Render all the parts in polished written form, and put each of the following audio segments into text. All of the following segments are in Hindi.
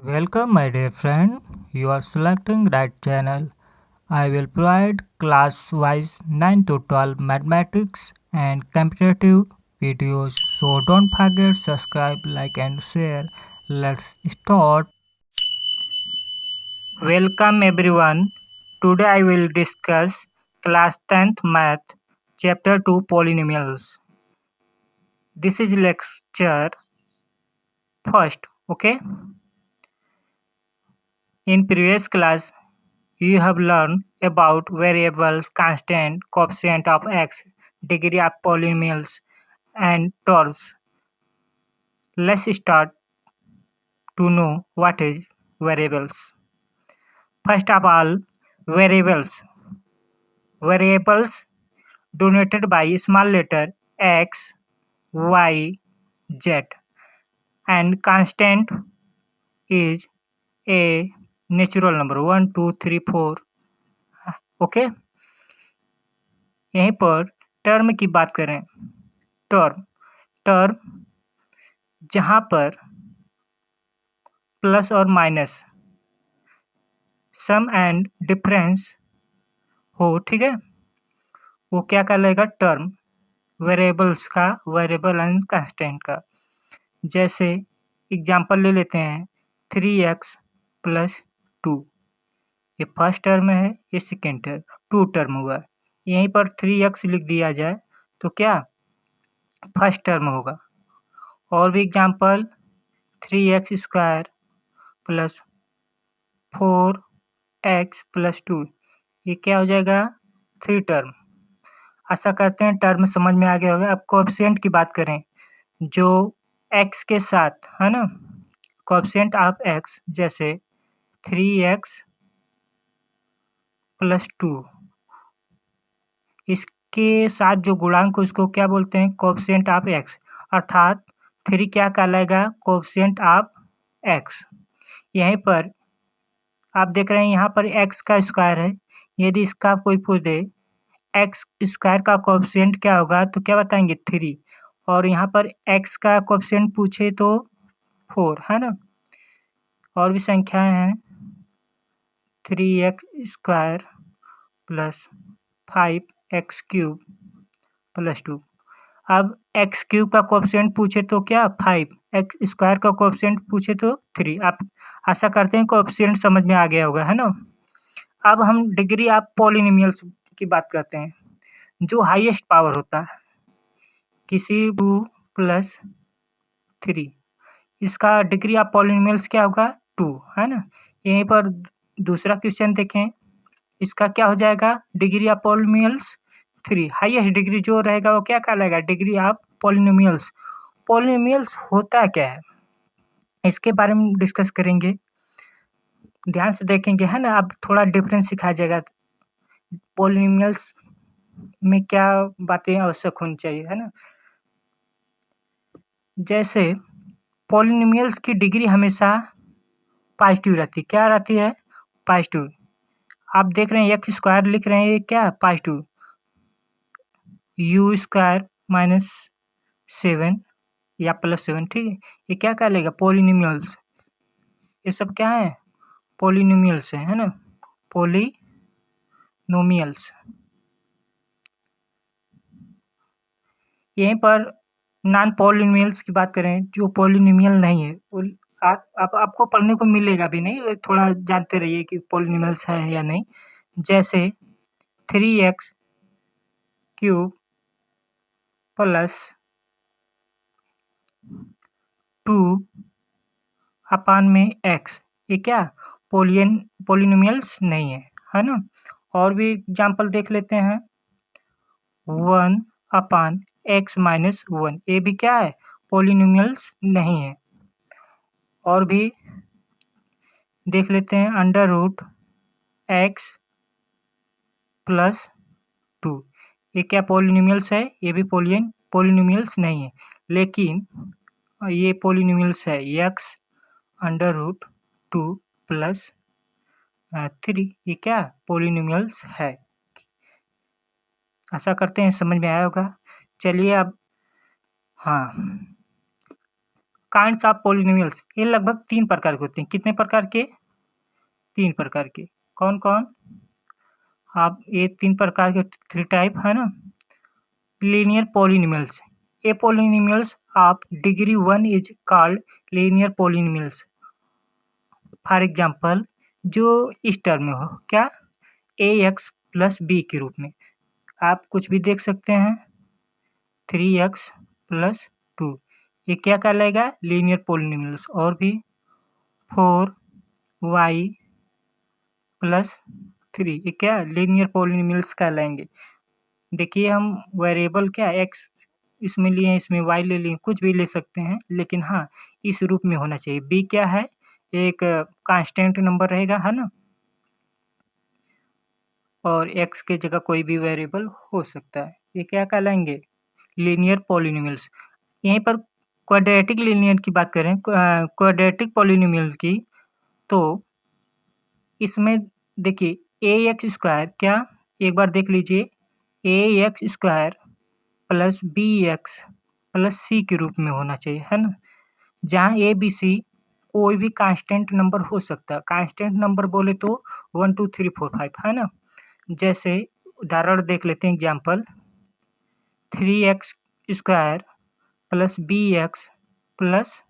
Welcome my dear friend, you are selecting right channel. I will provide class-wise 9 to 12 mathematics and competitive videos. So don't forget subscribe, like and share. Let's start. Welcome everyone. Today I will discuss class 10th math chapter 2 polynomials. This is lecture first, okay? In previous class you have learned about variables, constant, coefficient of x, degree of polynomials, and terms. Let's start to know what is variables. First of all, variables. Variables denoted by small letter x, y, z, and constant is a natural number 1, 2, 3, 4. Okay, यहीं पर टर्म की बात करें। टर्म टर्म जहाँ पर प्लस और माइनस सम एंड डिफरेंस हो, ठीक है, वो क्या कहलाएगा? टर्म। वेरिएबल्स का, वेरिएबल एंड कांस्टेंट का। जैसे एग्जांपल ले लेते हैं 3x प्लस 2, ये फर्स्ट टर्म है, ये सेकेंड टर्म, 2 टर्म हुआ। यहीं पर 3x लिख दिया जाए तो क्या फर्स्ट टर्म होगा। और भी example 3x square plus 4x plus 2, ये क्या हो जाएगा? 3 टर्म। आशा करते हैं टर्म समझ में आ गया होगा। अब कोएफिशिएंट की बात करें, जो x के साथ है ना, कोएफिशिएंट ऑफ x जैसे 3x प्लस 2, इसके साथ जो गुणांक को इसको क्या बोलते हैं? कोएफिशिएंट ऑफ x, अर्थात 3 क्या कहलाएगा? Coefficient of x। यहीं पर आप देख रहे हैं यहाँ पर x का स्क्वायर है। यदि इसका कोई पूछ दे एक्स स्क्वायर का कोएफिशिएंट क्या होगा, तो क्या बताएंगे? 3। और यहाँ पर x का कोएफिशिएंट पूछे तो 4, है ना। और भी संख्याएं हैं 3x square plus 5x cube plus 2। अब x क्यूब का कोएफिशिएंट पूछे तो क्या 5, x स्क्वायर का कोएफिशिएंट पूछे तो 3। आप आशा करते हैं कोएफिशिएंट समझ में आ गया होगा, है ना। अब हम डिग्री ऑफ पॉलिनोमियल्स की बात करते हैं। जो हाईएस्ट पावर होता है किसी 2 प्लस 3, इसका डिग्री ऑफ पॉलिनोमियल्स क्या होगा? 2, है ना। यहीं पर दूसरा क्वेश्चन देखें, इसका क्या हो जाएगा? Degree of polynomials 3। Highest degree जो रहेगा वो क्या कहलाएगा? Degree of polynomials. पॉलिनोमियल्स होता क्या है, इसके बारे में डिस्कस करेंगे, ध्यान से देखेंगे, है ना। अब थोड़ा डिफरेंस सिखाया जाएगा पॉलिनोमियल्स में क्या बातें आवश्यक होनी चाहिए, है ना। जैसे पॉलिनोमियल्स की डिग्री हमेशा पॉजिटिव रहती है। क्या रहती है? पॉजिटिव। आप देख रहे हैं एक्स स्क्वायर लिख रहे हैं, ये क्या पॉजिटिव। यू स्क्वायर माइनस 7 या प्लस 7, ठीक है, ये क्या कहलाएगा? पॉलिनोमियल्स। ये सब क्या है? पॉलिनोमियल्स है ना, पॉलिनोमियल्स। यहीं पर नॉन पॉलिनोमियल्स की बात करें, जो पॉलिनोमियल नहीं है, वो आपको पढ़ने को मिलेगा भी नहीं, थोड़ा जानते रहिए कि पॉलिनोमियल्स है या नहीं। जैसे 3x क्यूब प्लस 2 अपान में x, ये क्या पॉलिनोमियल्स नहीं है, है ना। और भी एग्जांपल देख लेते हैं 1 अपान x माइनस 1, ये भी क्या है? पॉलिनोमियल्स नहीं है। और भी देख लेते हैं अंडर रूट x प्लस 2, ये क्या पॉलिनोमियल्स है? ये भी पॉलिनोमियल्स नहीं है। लेकिन ये पॉलिनोमियल्स है x अंडर रूट 2 प्लस 3, ये क्या पॉलिनोमियल्स है। आशा करते हैं समझ में आया होगा। चलिए अब, हाँ, काइंड्स ऑफ पॉलिनोमियल्स, ये लगभग 3 प्रकार के होते हैं। कितने प्रकार के? 3 प्रकार के। कौन-कौन? आप ये 3 प्रकार के 3 टाइप है ना? Linear polynomials. A polynomials of degree 1 is called linear polynomials. For example जो इस टर्म में हो, क्या? ax प्लस b के रूप में। आप कुछ भी देख सकते हैं, 3x प्लस 2, ये क्या कहलाएगा? Linear polynomials. और भी 4y प्लस 3, ये क्या? लीनियर पॉलिनोमियल्स कहलाएंगे। देखिए हम वेरिएबल क्या x इसमें लिए, इसमें y ले लिए, कुछ भी ले सकते हैं, लेकिन हाँ इस रूप में होना चाहिए। b क्या है? एक कांस्टेंट नंबर रहेगा, है ना? और x के जगह कोई भी वेरिएबल हो सकता है। ये क्या कहलाएंगे? Linear polynomials. यहीं पर क्वाड्रेटिक लीनियर की बात करें, क्वाड्रेटिक पॉलिनोमियल की, तो इसमें देखिए ax स्क्वायर क्या, एक बार देख लीजिए, ax square plus bx plus c के रूप में होना चाहिए, है ना? जहाँ a b c कोई भी कांस्टेंट नंबर हो सकता है। कांस्टेंट नंबर बोले तो 1 2 3 4 5, है ना? जैसे उदाहरण देख लेते हैं, example 3x square plus bx plus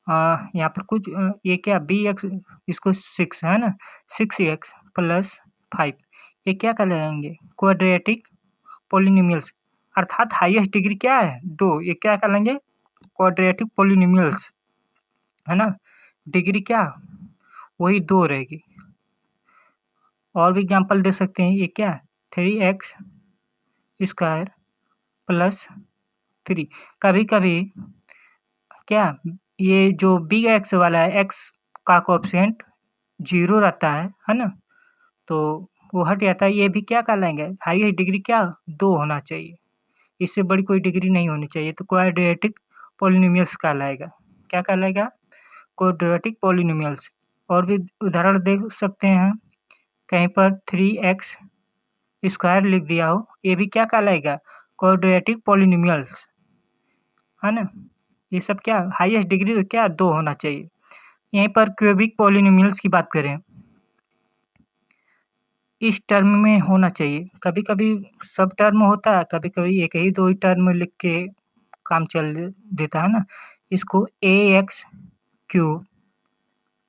यहाँ पर कुछ ये क्या bx, इसको 6 है ना, 6x प्लस 5, ये क्या कहलाएंगे? Quadratic polynomials. अर्थात हाईएस्ट डिग्री क्या है? 2, ये क्या कहलाएंगे? क्वाड्रेटिक पॉलिनोमियल्स, है ना? डिग्री क्या? वही 2 रहेगी। और भी एग्जाम्पल दे सकते हैं, ये क्या? 3x square plus 3। कभी-कभी क्या, ये जो बिग एक्स वाला है, एक्स का कोएफ़िशिएंट 0 रहता है ना? तो वो हट जाता है, ये भी क्या कहलाएँगे? हाईएस्ट डिग्री क्या? 2 होना चाहिए, इससे बड़ी कोई डिग्री नहीं होनी चाहिए, तो क्वाड्रेटिक पॉलिनोमियल्स कहलाएगा। क्या कहलाएगा? Quadratic polynomials. और भी उदाहरण देख सकते हैं, कहीं पर 3x स्क्वायर लिख दिया हो, ये भी क्या कहलाएगा? क्वाड्रेटिक पॉलिनोमियल्स, है ना? ये सब क्या, हाईएस्ट डिग्री क्या? 2 होना चाहिए। यहीं पर क्यूबिक पॉलिनोमियल्स की बात करें, इस टर्म में होना चाहिए। कभी-कभी सब टर्म होता है, कभी-कभी एक ही 2 ही टर्म लिख के काम चल देता है ना? इसको ax cube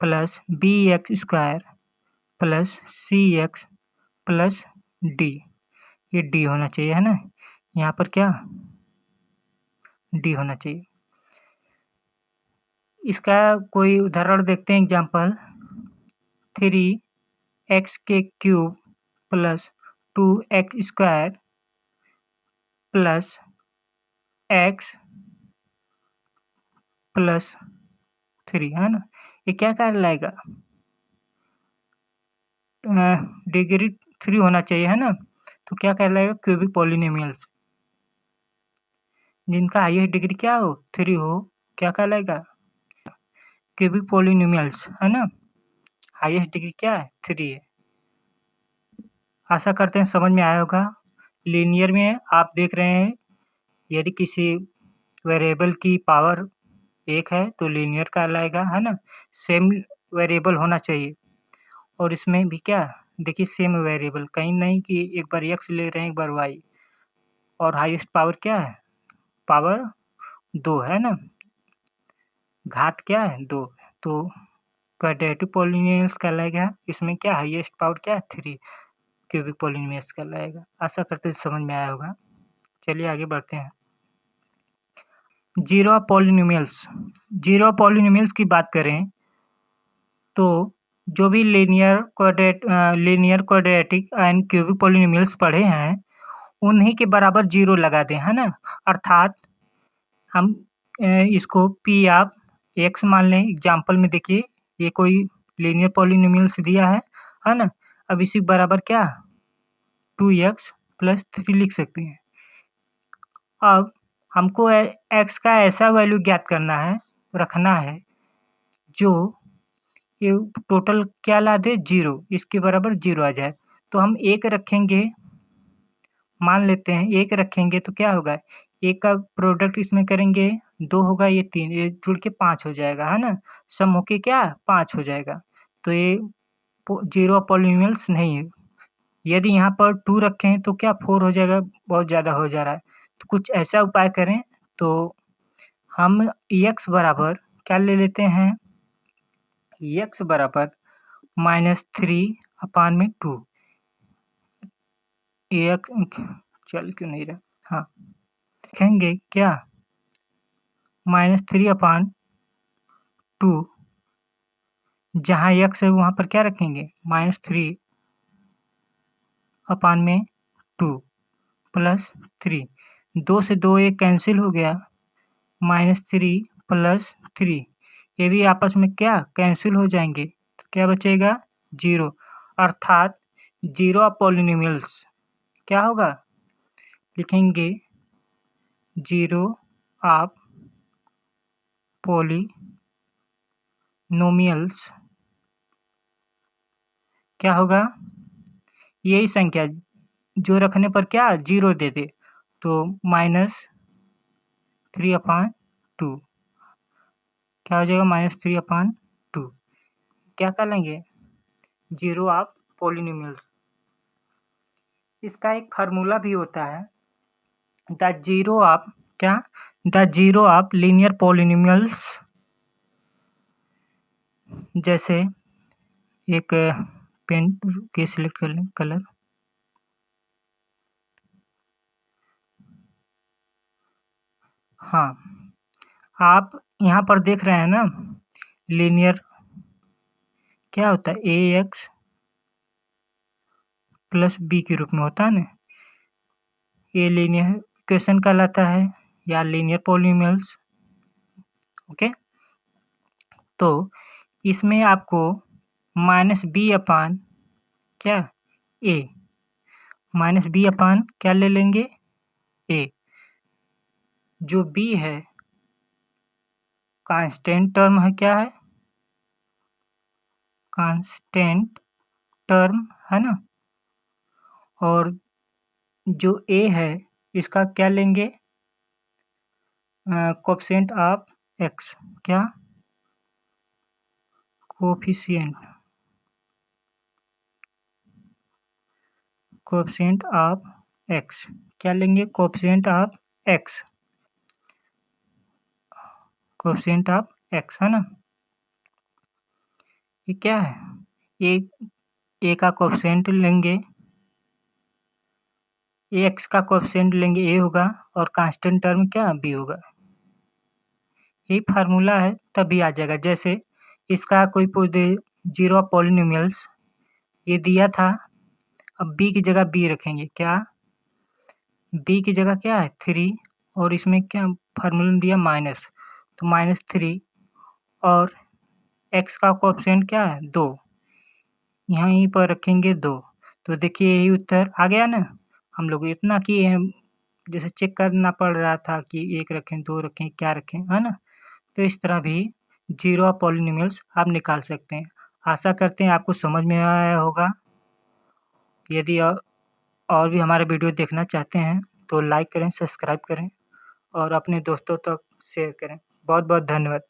plus bx square plus cx plus d, ये d होना चाहिए, है ना? यहाँ पर क्या? d होना चाहिए। इसका कोई उदाहरण देखते हैं, एग्जाम्पल 3x के cube plus 2x square plus x plus 3, है ना? ये क्या कहलाएगा? डिग्री 3 होना चाहिए, है ना? तो क्या कहलाएगा? Cubic polynomials. जिनका हाईएस्ट डिग्री क्या हो? 3 हो, क्या कहलाएगा? क्यूबिक पॉलिनोमियल्स, है ना? हाईएस्ट डिग्री क्या है? 3 है। आशा करते हैं समझ में आया होगा। लीनियर में आप देख रहे हैं, यदि किसी वेरिएबल की पावर 1 है तो लीनियर कहलाएगा, है ना? सेम वेरिएबल होना चाहिए। और इसमें भी क्या, देखिए सेम वेरिएबल, कहीं नहीं कि एक बार x ले रहे हैं, एक बार y। और हाईएस्ट पावर क्या है? पावर 2, है ना? घात क्या है? 2। तो क्वाड्रेटिक पॉलिनोमियल्स कहलाएगा। इसमें क्या, हाईएस्ट पावर क्या है? 3। क्यूबिक पॉलिनोमियल्स कहलाएगा। आशा करते हैं समझ में आया होगा। चलिए आगे बढ़ते हैं। Zero polynomials. जीरो पॉलिनोमियल्स की बात करें तो जो भी linear quadratic and cubic polynomials पढ़े हैं, उन्हीं के बराबर 0 लगा दें, है ना? अर्थात हम इसको p ऑफ x मान लें। एग्जाम्पल में देखिए, ये कोई लीनियर पॉलिनोमियल्स दिया है ना? अब इसी के बराबर क्या, 2x प्लस 3 लिख सकते हैं। अब हमको x का ऐसा वैल्यू ज्ञात करना है, रखना है, जो ये टोटल क्या ला दे? 0, इसके बराबर 0 आ जाए। तो हम 1 रखेंगे, मान लेते हैं 1 रखेंगे तो क्या होगा? एक का प्रोडक्ट इसमें करेंगे 2 होगा, ये 3, ये जुड़ के 5 हो जाएगा, है ना? सम होके क्या 5 हो जाएगा। तो ये ज़ीरो पॉलीनोमियल्स नहीं है। यदि यहाँ पर 2 रखें तो क्या 4 हो जाएगा, बहुत ज़्यादा हो जा रहा है। तो कुछ ऐसा उपाय करें, तो हम x बराबर क्या ले लेते हैं, x बराबर -3/2। एक चल क्यों नहीं रहा? हाँ, लिखेंगे क्या -3/2, जहाँ x है वहाँ पर क्या रखेंगे -3/2 प्लस 3। 2 से 2 ये कैंसिल हो गया, -3 प्लस 3 ये भी आपस में क्या कैंसिल हो जाएंगे, तो क्या बचेगा 0, अर्थात ज़ीरो ऑफ पॉलीनोमियल्स क्या होगा, लिखेंगे ज़ीरो ऑफ पॉलीनोमियल्स क्या होगा, यही संख्या जो रखने पर क्या 0 दे दे, तो -3/2 क्या हो जाएगा -3/2, क्या कर लेंगे ज़ीरो ऑफ पॉलीनोमियल्स। इसका एक फार्मूला भी होता है, the zero of linear polynomials. जैसे एक पेन के सिलेक्ट कर लें कलर, हाँ, आप यहाँ पर देख रहे हैं ना, लीनियर क्या होता है ax प्लस b के रूप में होता है ना, ये लीनियर इक्वेशन कहलाता है या लीनियर पॉलीनोमियल्स। ओके, तो इसमें आपको -b/, क्या a, -b/, क्या ले लेंगे a, जो b है कांस्टेंट टर्म है, क्या है कांस्टेंट टर्म, है ना, और जो a है इसका क्या लेंगे कोएफिशिएंट ऑफ x, क्या कोएफिशिएंट ऑफ x, क्या लेंगे coefficient of x, coefficient of x, है ना। ये क्या है, a का कोएफिशिएंट लेंगे, x का कोएफिशिएंट लेंगे a होगा और कांस्टेंट टर्म क्या b होगा। यही फार्मूला है, तभी आ जाएगा। जैसे इसका कोई पूछ दे ज़ीरो ऑफ पॉलीनोमियल्स, ये दिया था, अब b की जगह b रखेंगे, क्या b की जगह क्या है 3, और इसमें क्या फार्मूला दिया माइनस, तो -3 और x का कोएफिशिएंट क्या है 2, यहीं पर रखेंगे 2, तो देखिए यही उत्तर आ गया ना। हम लोग इतना किए हैं, जैसे चेक करना पड़ रहा था कि 1 रखें 2 रखें क्या रखें, है ना। तो इस तरह भी ज़ीरो ऑफ पॉलीनोमियल्स आप निकाल सकते हैं। आशा करते हैं आपको समझ में आया होगा। यदि और भी हमारे वीडियो देखना चाहते हैं तो लाइक करें, सब्सक्राइब करें और अपने दोस्तों तक शेयर करें। बहुत बहुत धन्यवाद।